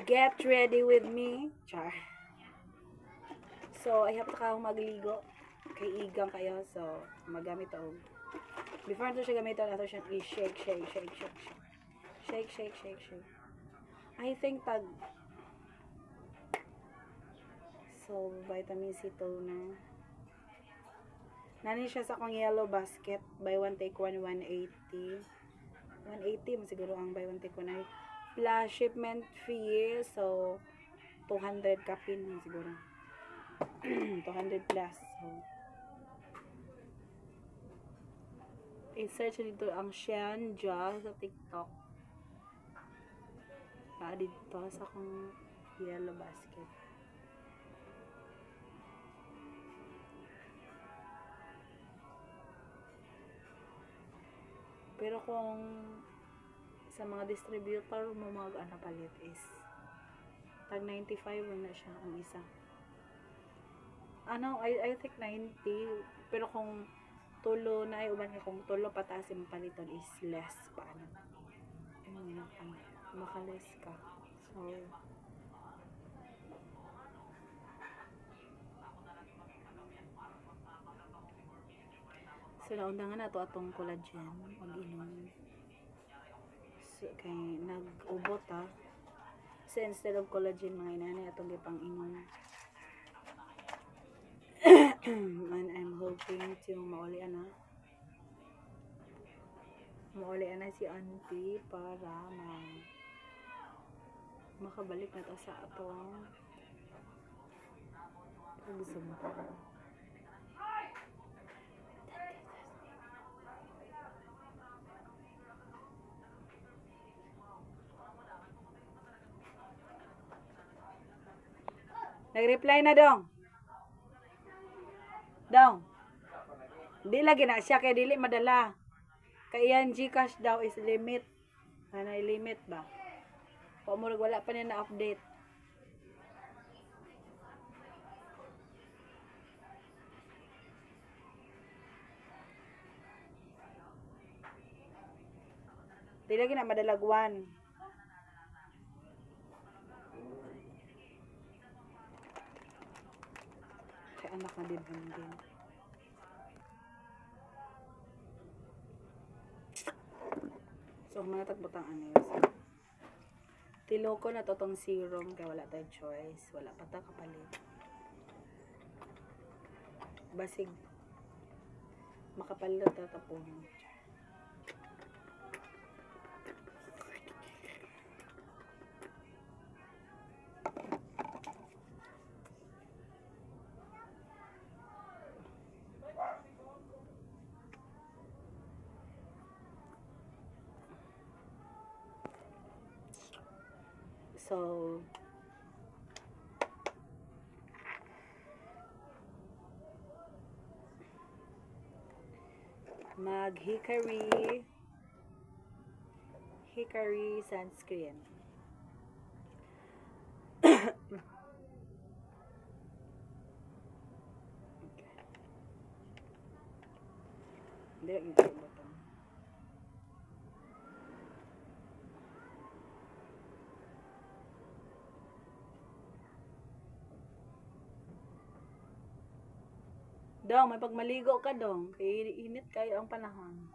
Get ready with me. Char. So, I have to akong magligo. Kay igang kayo. So, magamit ako. Before ito siya gamitin, ito siya i-shake, shake, shake, shake, shake. Shake, shake, shake, shake. I think pag so, vitamin C toner. Nani siya sa akong yellow basket. Buy one take one, 180. 180 siguro ang buy one take one ay plus shipment fee. So, 200 kapin siguro. 200 plus. So, i-search dito ang Shanja sa TikTok. Dito sa akong yellow basket. Pero kung sa mga distributor mo mga palit is tag 95 na siya ang isa. I think 90. Pero kung tulo na ay uban ka, kung tulo pataas yung paliton is less pa makalis ka. So naundangan na to atong collagen mag-inom. So, kay nag-ubot so instead of collagen mga inani atong gipang inom. And I'm hoping to mauli na si auntie para makabalik na ta sa atong pagsumpa. Nag-reply na dong. Di lagi na siya kay dili madala. Kay yan GCash daw is limit. Limit ba? Pamurag wala pa niya na update. Di lagi na madalagwan. Kay anak na din. So, mga tagbutang tilo ko na totong serum kaya wala tayong choice. Wala pa ta kapalit. Basig makapalit ta tapon. So, mag-Hickory sunscreen. Hindi lang ito button. Dong, may pagmaligo ka dong. Kaya init kayo ang panahon.